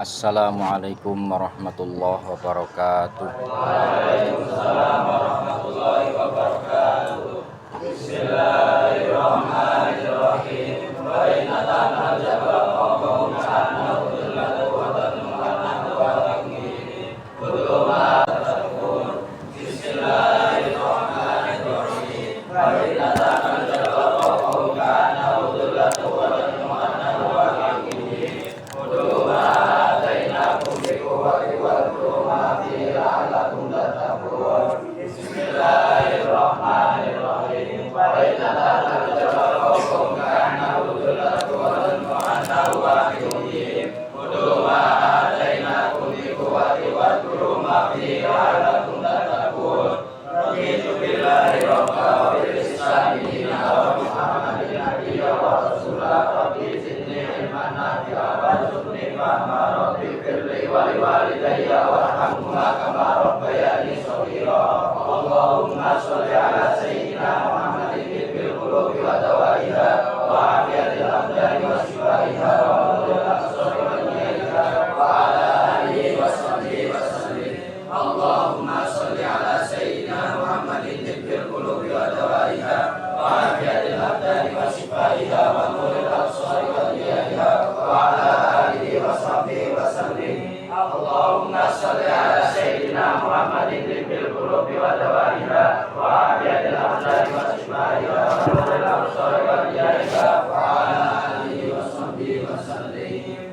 Assalamualaikum warahmatullahi wabarakatuh. Waalaikumsalam warahmatullahi wabarakatuh. Bismillahirrahmanirrahim. Wa inna tanal jabal qawmun annahu dhillatu wa tanmu'annahu wa takmini kullu ma tasakun. Bismillahirrahmanirrahim. Wa inna tanal jabal qawmun annahu dhillatu wa tanmu'annahu wa takmini kullu ma atainakum bi quwwati wa ma fi la'allakum tattaqun. Bismillahirrahmanirrahim. Wa inna tanal jabal qawmun annahu dhillatu wa tanmu'annahu wa takmini kullu ma atainakum bi quwwati wa ma fi la'allakum tattaqun. Raditu billahi rabban wa bil islami dinan wa Muhammadin nabiyyan wa rasulan. Rabbi zidni ilman nafi'an warzuqni fahma. Rabbi firli wa liwalidayya warhamhuma kama rabbayani shaghira. Allahumma sholli ala sayyidina Muhammadin bil qulubi wa dawaiha wa afiyatil abdani wa shifaiha wa nuril absari wa niyaiha wa ala alihi wa sahbihi wa sallim. Allahumma sholli ala sayyidina Muhammadin bil qulubi wa dawaiha wa afiyatil abdani wa shifaiha wa nuril absari wa niyaiha wa ala alihi wa sahbihi wa sallim. Allahumma sholli ala sayyidina Muhammadin bil qulubi wa dawaiha wa afiyatil abdani wa shifaiha wa nuril absari wa niyaiha wa ala alihi wa sahbihi wa sallim.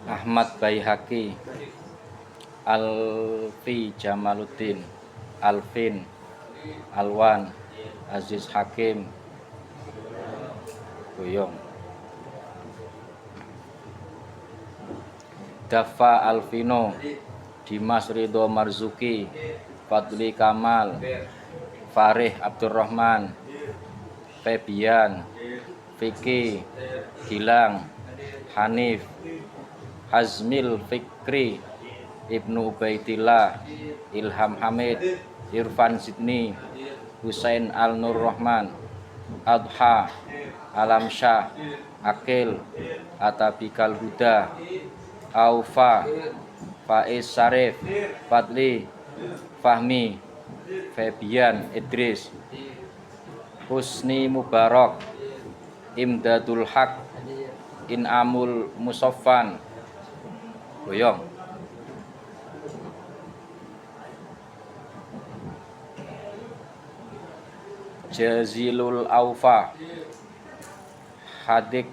Ahmad Baihaqi, Alfi Jamaluddin, Alvin, Alwan, Aziz Hakim, Boyong, Daffa Alvino, Dimas Ridho Marzuki, Fadli Kamal, Farih Abdurrahman, Febian, Vicky, Gilang, Hanif, Hazmil Fikri, Ibnu Ubaidillah, Ilham Hamid, Irfan Sidni, Husain Al-Nur Rahman, Adha, Alam Syah, Akil, Atabikal Huda, Aufa, Faiz Sarif, Fadli, Fahmi, Febian Idris, Husni Mubarak, Imdadul Haq, Inamul Musoffan, Boyong, Jazilul Aufa, Hadik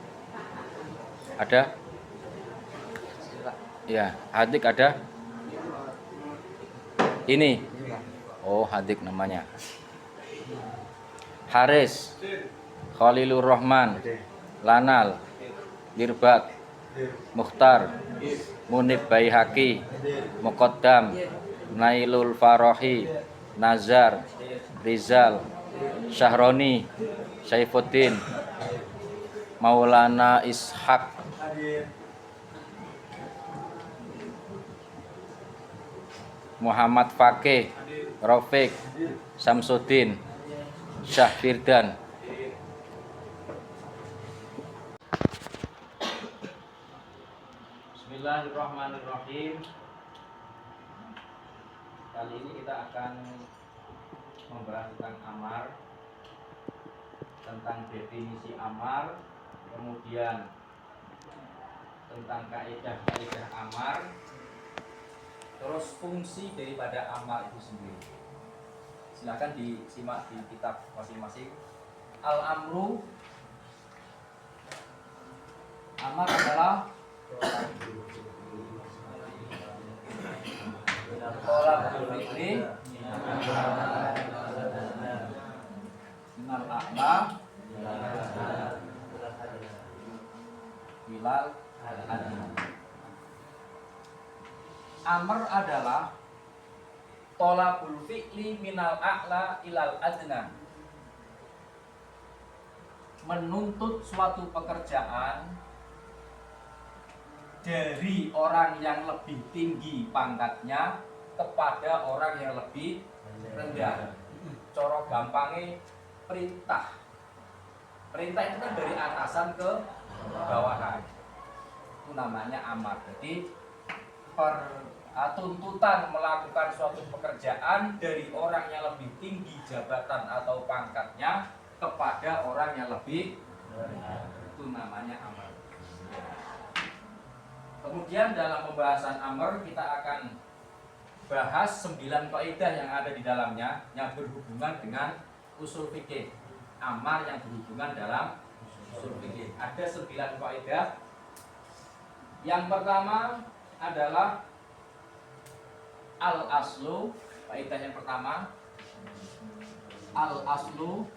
ada? Ya, Hadik ada? Ini. Oh, Hadik namanya. Haris, Khalilur Rahman, Lanal, Mirbat, Mukhtar, Munib Baihaqi, Muqaddam, Nailul Farohi, Nazar, Rizal, Syahroni, Saifuddin, Maulana Ishaq, Muhammad Fakih, Rafiq, Samsuddin, Syah Firdan. Bismillahirrahmanirrahim. Kali ini kita akan membahas tentang amar, tentang definisi amar, kemudian tentang kaidah-kaidah amar, terus fungsi daripada amar itu sendiri. Silakan disimak di kitab masing-masing. Al-amru, amar adalah tolak fi'li minal a'la ilal adna. Amr adalah tolabul fi'li minal a'la ilal adna, menuntut suatu pekerjaan dari orang yang lebih tinggi pangkatnya kepada orang yang lebih rendah. Coro gampangnya perintah. Perintah itu kan dari atasan ke bawahan. Itu namanya amar. Jadi tuntutan melakukan suatu pekerjaan dari orang yang lebih tinggi jabatan atau pangkatnya kepada orang yang lebih rendah. Itu namanya amar. Kemudian dalam pembahasan amar kita akan bahas 9 kaidah yang ada di dalamnya yang berhubungan dengan usul fikih. Amar yang berhubungan dalam usul fikih. Ada 9 kaidah. Yang pertama adalah al-aslu. Kaidah yang pertama, al-aslu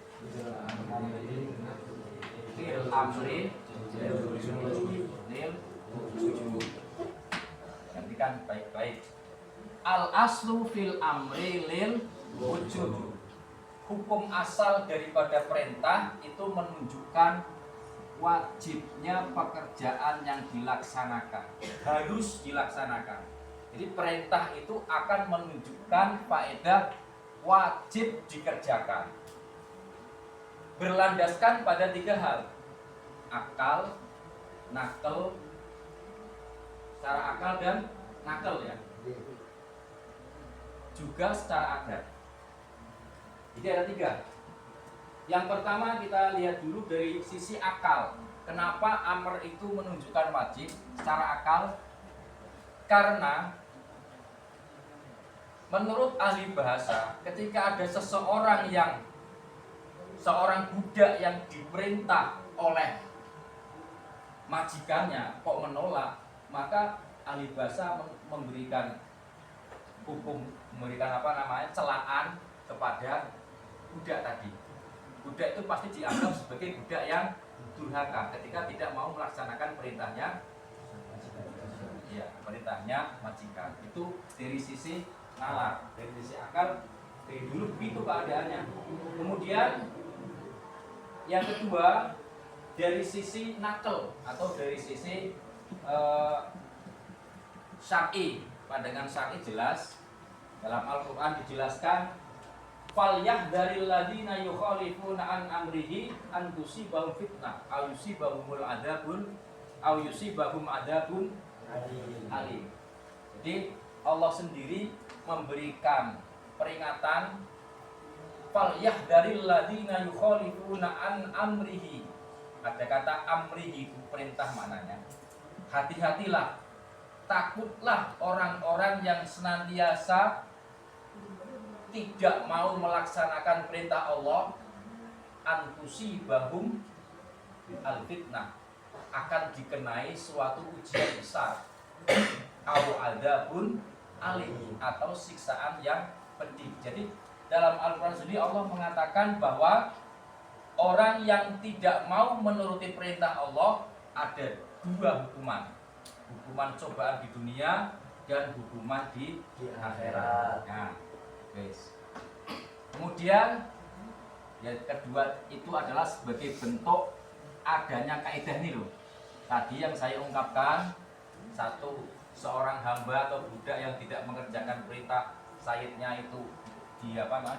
fil amri lil wujub. Gantikan baik-baik. Al-aslu fil amri lil wujub. Hukum asal daripada perintah itu menunjukkan wajibnya pekerjaan yang dilaksanakan, harus dilaksanakan. Jadi perintah itu akan menunjukkan faedah wajib dikerjakan. Berlandaskan pada 3 hal: akal, nakal, secara akal dan nakal ya. Juga secara adat. Jadi ada 3. Yang pertama kita lihat dulu dari sisi akal. Kenapa amr itu menunjukkan wajib secara akal? Karena menurut ahli bahasa, ketika ada seorang budak yang diperintah oleh majikannya kok menolak, maka ahli bahasa memberikan celaan kepada budak tadi. Budak itu pasti dianggap sebagai budak yang durhaka ketika tidak mau melaksanakan perintahnya majikan. Itu dari sisi nalar, dari sisi akal, dari dulu begitu keadaannya. Kemudian yang kedua dari sisi nakal atau dari sisi syar'i. Pandangan syar'i jelas. Dalam Al-Quran dijelaskan, falyahdharil ladzina yukhalifuna an amrihi an tusibahum fitnah aw yusibahumul adzabun alim. Jadi Allah sendiri memberikan peringatan, falyahdharil ladzina yukhalifuna an amrihi. Ada kata amrihi itu perintah maknanya. Hati-hatilah, takutlah orang-orang yang senantiasa tidak mau melaksanakan perintah Allah, antusibahum al-fitnah, akan dikenai suatu ujian besar, au adzabun alim, atau siksaan yang pedih. Jadi dalam Al-Quran sendiri Allah mengatakan bahwa orang yang tidak mau menuruti perintah Allah ada 2 hukuman. Hukuman cobaan di dunia dan hukuman di akhirat. Nah, guys. Kemudian yang kedua itu adalah sebagai bentuk adanya kaidah ini loh. Tadi yang saya ungkapkan, seorang hamba atau budak yang tidak mengerjakan perintah sayyidnya itu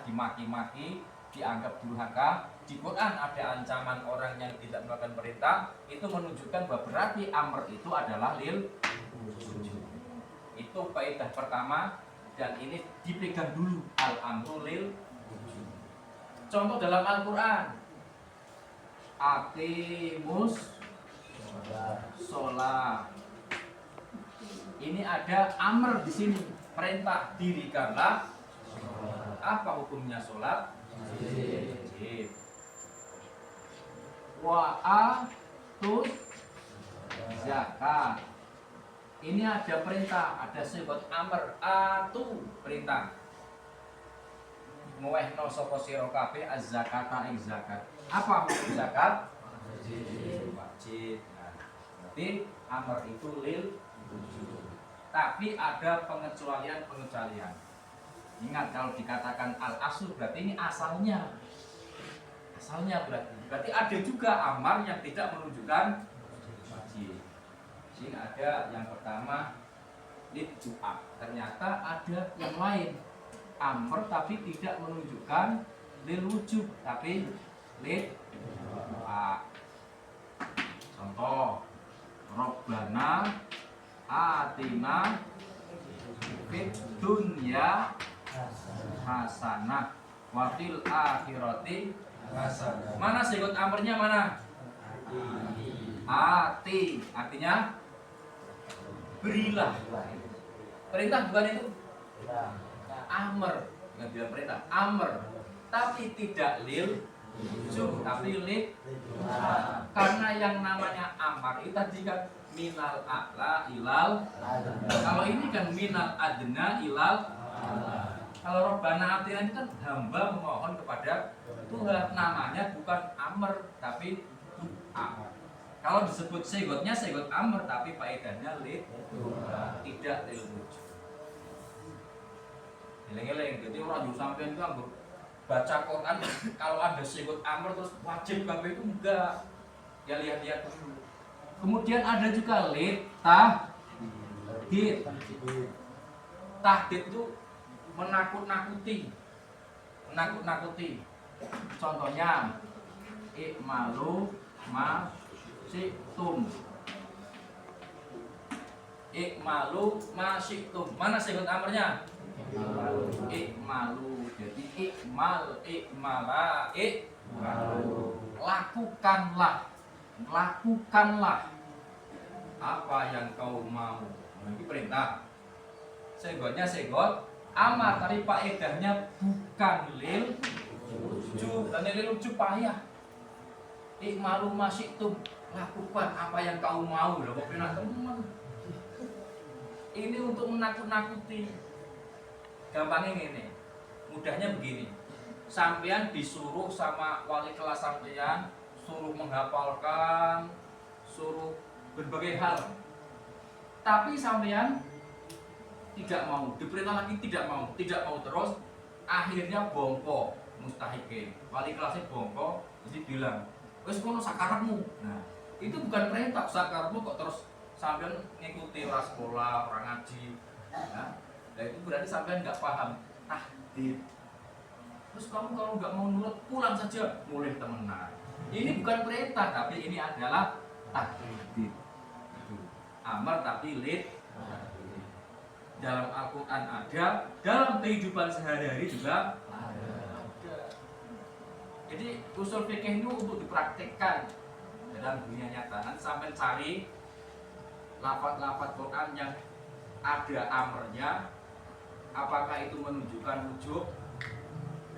dimaki-maki, dianggap durhaka. Di Quran ada ancaman orang yang tidak melakukan perintah, itu menunjukkan bahwa berarti amr itu adalah lil wujub. Itu kaidah pertama. Dan ini dipegang dulu, al-amru lil wujub. Contoh dalam Al-Quran, aqimus sholat. Ini ada amr di sini, perintah, dirikanlah. Apa hukumnya sholat? Wajib. Wa atuz zakat. Ini ada perintah, ada sifat amr, atu perintah. Muwehno sapa sira kabeh az-zakata ing zakat. Apa hukum zakat? Wajib. Nah, berarti amr itu lil wujub. Tapi ada pengecualian. Ingat, kalau dikatakan al-asl berarti ini asalnya. Berarti ada juga amar yang tidak menunjukkan wajib. Sini ada yang pertama liddu'a. Ternyata ada yang lain, amr tapi tidak menunjukkan lil wujub, tapi liddu'a. hak. Contoh, Robbana atina fid dunya hasanah wa fil akhirati hasanah. Mana sigot amrnya mana? Ati, artinya berilah. Perintah bukan itu? Amr, nggak bilang perintah, amr. Tapi tidak lil wujub, tapi lil. Karena yang namanya amar itu tadi kan minal a'la ilal. Kalau ini kan minal adna ilal. Kalau Robbana atina itu kan hamba memohon kepada Tuhan, namanya bukan amr tapi doa. Kalau disebut segotnya segot amr tapi faedahnya lil, tidak lil wujub. Eleng-eleng, jadi orang yang sampean itu baca Quran kalau ada segot amr terus wajib kabeh itu enggak. Ya lihat-lihat dulu. Kemudian ada juga lil tahdid. Tahdid itu menakut-nakuti. Contohnya ikmalu ma syi'tum. Ikmalu ma syi'tum. Mana segot amrnya? Ikmalu. Jadi ikmala lakukanlah apa yang kau mau. Ini perintah. Segotnya segot amar, tapi faedahnya bukan lil wujub. Dan lil wujub payah. Ikmalu ma syi'tum. Lakukan apa yang kau mau. Loh, kok pernah teman? Ini untuk menakut-nakuti. Gampangnya gini, mudahnya begini. Sampean disuruh sama wali kelas sampean, suruh menghafalkan, suruh berbagai hal. Tapi sampean tidak mau, diperintah lagi tidak mau terus, akhirnya bongko, mustahikin. Wali kelasnya bongko, jadi bilang, wes kono sakarepmu. Nah, itu bukan perintah sakarepmu kok terus sampean ngikuti orang sekolah, orang ngaji. Ya. Nah, itu berarti sampean nggak paham tahdid. Terus kamu kalau nggak mau nurut pulang saja, boleh temenan. Ini bukan perintah, tapi ini adalah tahdid. Amar tapi lid. Dalam Al-Quran ada, dalam kehidupan sehari-hari juga ada. Jadi usul fikih itu untuk dipraktikkan dalam dunia nyata. Nanti sampai cari lafaz-lafaz Quran yang ada amarnya, apakah itu menunjukkan wujub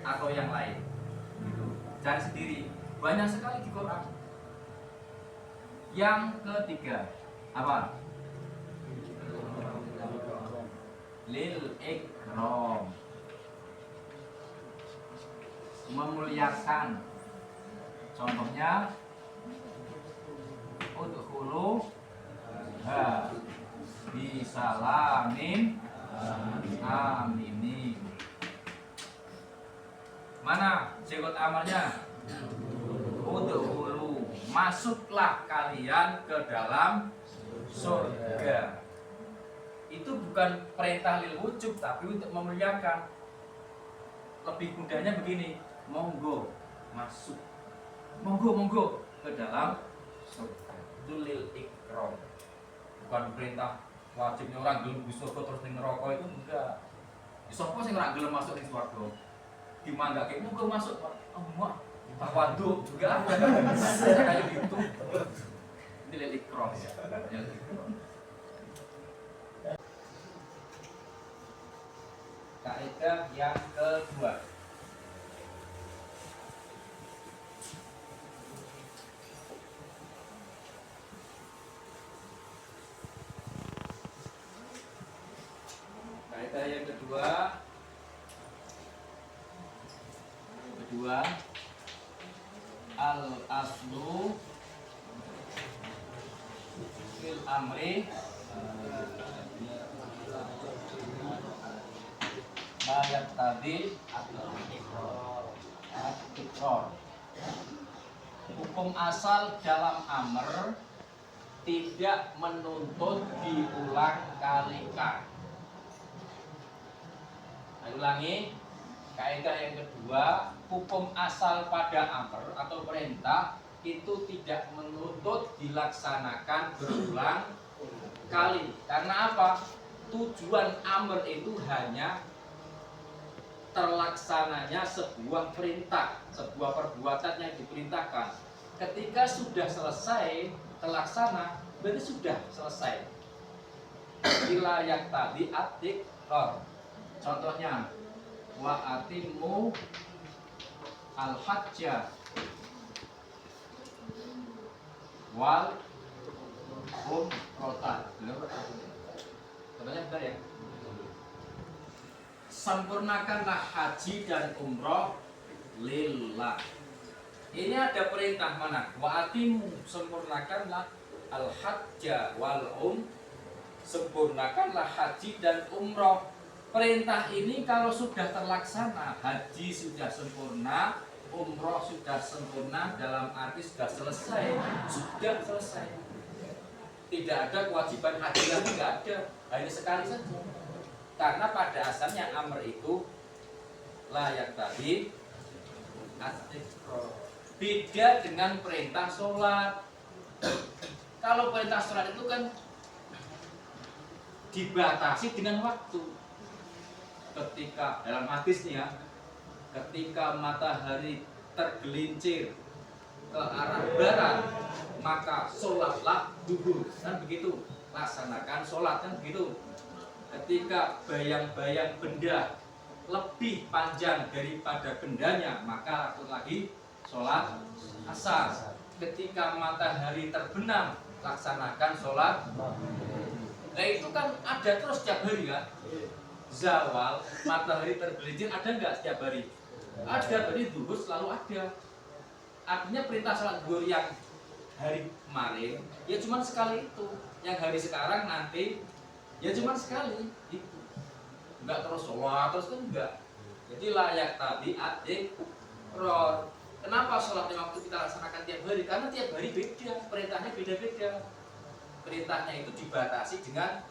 atau yang lain. Gitu. Cari sendiri. Banyak sekali di Quran. Yang ketiga, apa? Lil ikram, memuliakan. Contohnya udkhulu bisalamin aminin. Mana sigot amalnya? Udkhulu, masuklah kalian ke dalam surga. Itu bukan perintah lil wujub tapi untuk memuliakan. Lebih mudahnya begini, monggo masuk, monggo ke dalam surga. Itu lil ikram, bukan perintah wajibnya orang gelem masuk surga terus ning neraka itu enggak. Sapa sing ora gelem masuk ning surga? Dimanggake monggo masuk, Allah tawadhu juga kayak gitu. Ini lil ikram ya. Kaidah yang kedua. Kaidah yang kedua al aslu fil amri mayat tadi at-tikrar. Hukum asal dalam amr tidak menuntut diulang kalikan. Saya ulangi, kaidah yang kedua, hukum asal pada amr atau perintah itu tidak menuntut dilaksanakan berulang kali. Karena apa? Tujuan amr itu hanya terlaksananya sebuah perintah, sebuah perbuatan yang diperintahkan. Ketika sudah selesai terlaksana, berarti sudah selesai. Bila yang tadi atik contohnya wa atimu al-hajjah wal umrotan. Contohnya benar ya? Sempurnakanlah haji dan umroh lillah. Ini ada perintah mana? Wa atimu, sempurnakanlah al-hajjah wal sempurnakanlah haji dan umroh. Perintah ini kalau sudah terlaksana, haji sudah sempurna, umroh sudah sempurna, dalam arti sudah selesai, tidak ada kewajiban haji lagi, nggak ada, hanya sekali saja. Karena pada asalnya amr itu layak tadi beda dengan perintah sholat. Kalau perintah sholat itu kan dibatasi dengan waktu. Ketika dalam hadis nih ya, ketika matahari tergelincir ke arah barat, maka sholatlah duhur, kan begitu. Laksanakan sholat, kan begitu. Ketika bayang-bayang benda lebih panjang daripada bendanya, maka lakukan lagi sholat asar. Ketika matahari terbenam, laksanakan sholat. Nah itu kan ada terus setiap hari kan. Zawal, matahari tergelincir ada nggak setiap hari? Ada, berarti duhur selalu ada. Artinya perintah sholat duhur yang hari kemarin ya cuma sekali itu, yang hari sekarang nanti ya cuma sekali itu, nggak terus sholat terus kan enggak. Jadi layak tadi adik ror. Kenapa sholat lima waktu kita laksanakan tiap hari? Karena tiap hari beda, perintahnya beda-beda. Perintahnya itu dibatasi dengan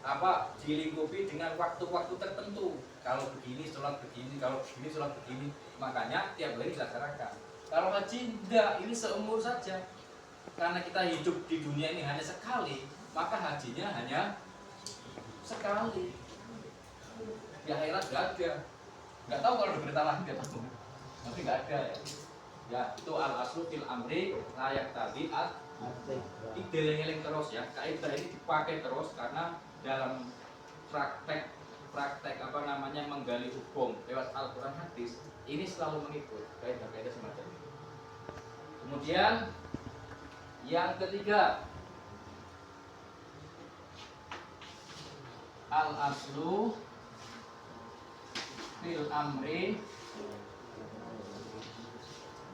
apa? Dilingkupi dengan waktu-waktu tertentu. Kalau begini sholat begini, kalau begini sholat begini. Makanya tiap hari dilaksanakan. Kalau haji enggak, ini seumur saja. Karena kita hidup di dunia ini hanya sekali, maka hajinya hanya sekali. Di akhirat nggak ada. Nggak tahu kalau diberita lagi nggak tahu. Tapi nggak ada ya. Ya itu al aslu fil amri layak tabiat. Dideleng-eleng terus ya. Kaidah ini dipakai terus karena dalam praktek apa namanya menggali hukum lewat Al-Quran hadis ini selalu mengikut kaidah-kaidah semacam ini. Kemudian yang ketiga, al aslu fil amri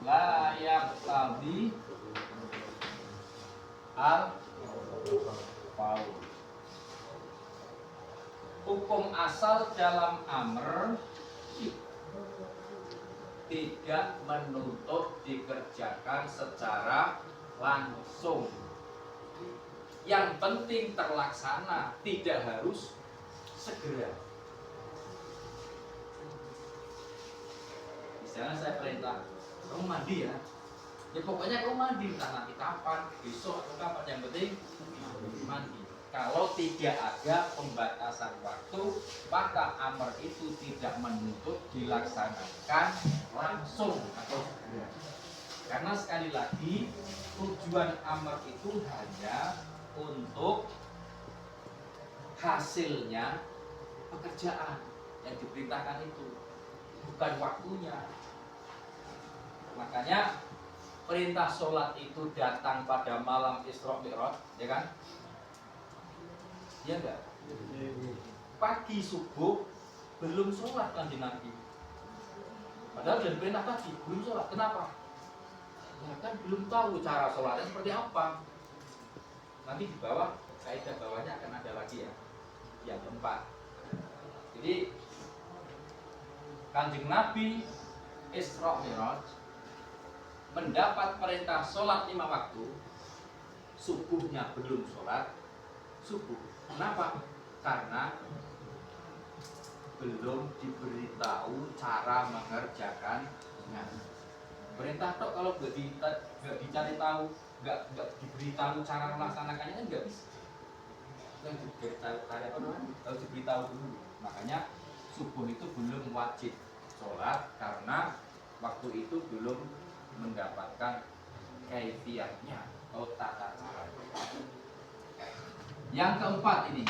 la yaqtabi al faul. Hukum asal dalam amr tidak menuntut dikerjakan secara langsung. Yang penting terlaksana, tidak harus segera. Misalnya saya perintah, kamu mandi ya. Ya pokoknya kamu mandi, entah nanti kapan, besok atau kapan, yang penting mandi. Kalau tidak ada pembatasan waktu, maka amr itu tidak menuntut dilaksanakan langsung atau segera. Karena sekali lagi tujuan amr itu hanya untuk hasilnya pekerjaan yang diperintahkan itu, bukan waktunya. Makanya perintah sholat itu datang pada malam Isra Mi'raj, ya kan? Iya enggak? Pagi subuh belum sholat kanjeng Nabi. Padahal sudah diperintah tadi belum sholat. Kenapa? Ya kan belum tahu cara sholatnya seperti apa. Nanti di bawah, kaidah bawahnya akan ada lagi ya, yang keempat. Jadi kanjeng Nabi Isra Mi'raj mendapat perintah sholat 5 waktu, subuhnya belum sholat subuh. Kenapa? Karena belum diberitahu cara mengerjakannya. Perintah tok kalau nggak dicari tahu, nggak diberitahu cara melaksanakannya kan nggak bisa. Yang diberitahu kayak apa namanya? Harus diberitahu dulu. Makanya subuh itu belum wajib sholat karena waktu itu belum mendapatkan kaifiyahnya atau tata cara. Yang keempat ini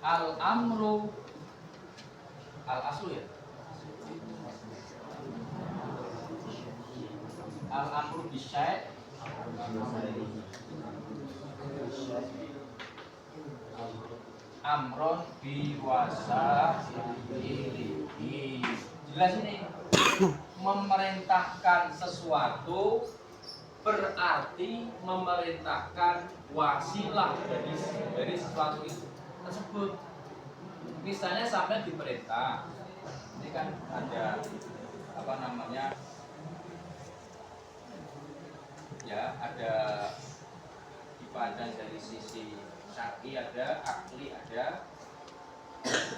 al-amru al-aslu ya. Al-amru bisyai' amron biwasa ilihi. Jelas ini. Memerintahkan sesuatu berarti memerintahkan wasilah dari sesuatu itu tersebut. Misalnya sampai diperintah, ini kan ada apa namanya, ya ada dipandang dari sisi syar'i, ada akli, ada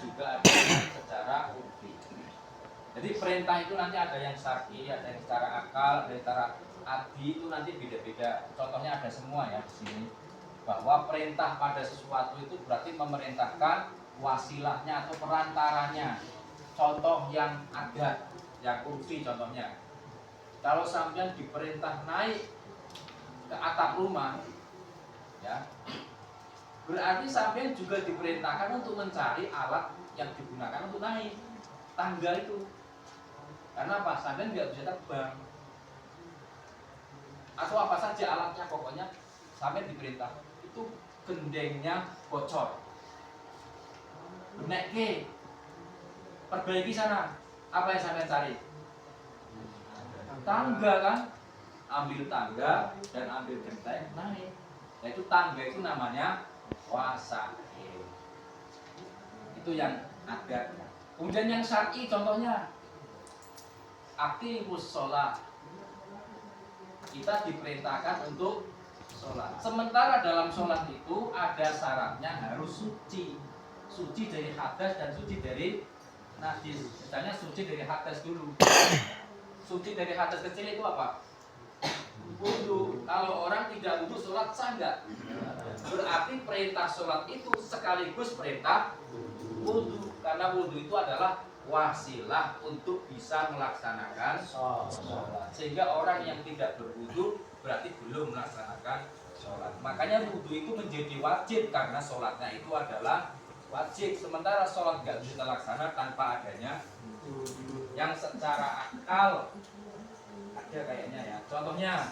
juga ada secara urfi. Jadi perintah itu nanti ada yang syar'i, ada yang secara akal, ada yang secara adi, itu nanti beda-beda. Contohnya ada semua ya di sini. Bahwa perintah pada sesuatu itu berarti memerintahkan wasilahnya atau perantaranya. Contoh yang ada, yang urfi contohnya. Kalau sampean diperintah naik ke atap rumah, ya, berarti sampean juga diperintahkan untuk mencari alat yang digunakan untuk naik tangga itu. Karena apa? Sampean nggak bisa terbang atau apa saja alatnya, pokoknya sampean diperintah itu gendengnya bocor, naik ke perbaiki sana. Apa yang sampean cari? Tangga kan? Ambil tangga dan ambil genteng naik. Nah itu tangga itu namanya wasail. Itu yang ada. Kemudian yang syar'i contohnya aqimus sholat. Kita diperintahkan untuk sholat. Sementara dalam sholat itu ada syaratnya harus suci. Suci dari hadas dan suci dari najis. Misalnya suci dari hadas dulu. Suci dari hadas kecil itu apa? Wudu. Kalau orang tidak wudu sholat sah enggak? Berarti perintah sholat itu sekaligus perintah wudu. Karena wudu itu adalah wasilah untuk bisa melaksanakan sholat. Sehingga orang yang tidak berwudu berarti belum melaksanakan sholat. Makanya wudu itu menjadi wajib karena sholatnya itu adalah wajib. Sementara sholat nggak bisa terlaksana tanpa adanya wudu. Yang secara akal ada kayaknya ya. Contohnya,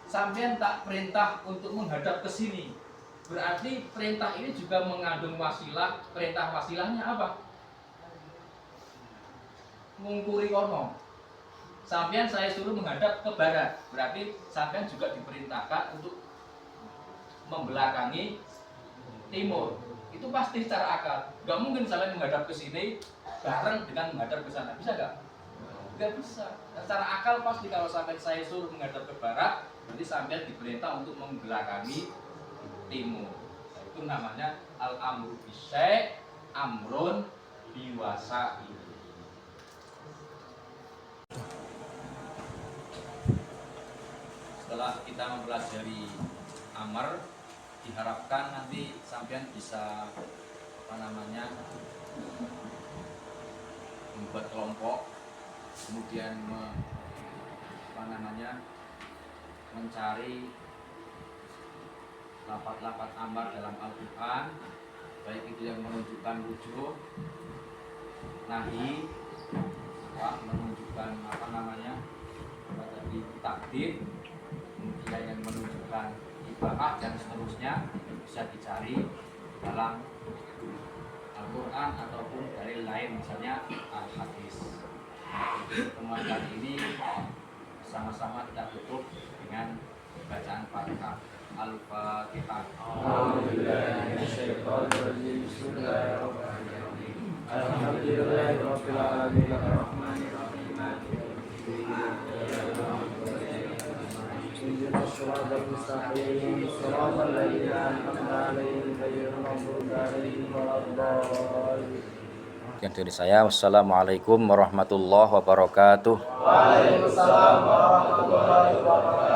sampean tak perintah untuk menghadap ke sini. Berarti perintah ini juga mengandung wasilah. Perintah wasilahnya apa? Ngungkuri kono. Sampean saya suruh menghadap ke barat. Berarti sampean juga diperintahkan untuk membelakangi timur. Itu pasti secara akal. Gak mungkin sampean menghadap ke sini bareng dengan menghadap ke sana. Bisa gak? Gak bisa. Secara akal pasti kalau sampai saya suruh menghadap ke barat, berarti sampean diperintah untuk membelakangi timur. Nah, itu namanya al-amru bisyai' amrun biwasail. Setelah kita mempelajari amar, diharapkan nanti sampean bisa membuat kelompok, kemudian mencari lafaz-lafaz amar dalam Al-Quran, baik itu yang menunjukkan wujud, nahi, menunjukkan takdir, kemudian yang menunjukkan ibahah dan seterusnya, bisa dicari dalam Al-Quran ataupun dari lain, misalnya Al-Hadis. Pertemuan kali ini sama-sama kita tutup dengan bacaan Fatihah. Al-Fatihah. Alhamdulillahirabbil alamin arrahmanir rahim ihdinas siratal mustaqim siratal ladzina an'amta 'alaihim ghairil maghdubi 'alaihim waladdallin Sekian dari saya. Wassalamualaikum warahmatullahi wabarakatuh. Waalaikumsalam warahmatullahi wabarakatuh.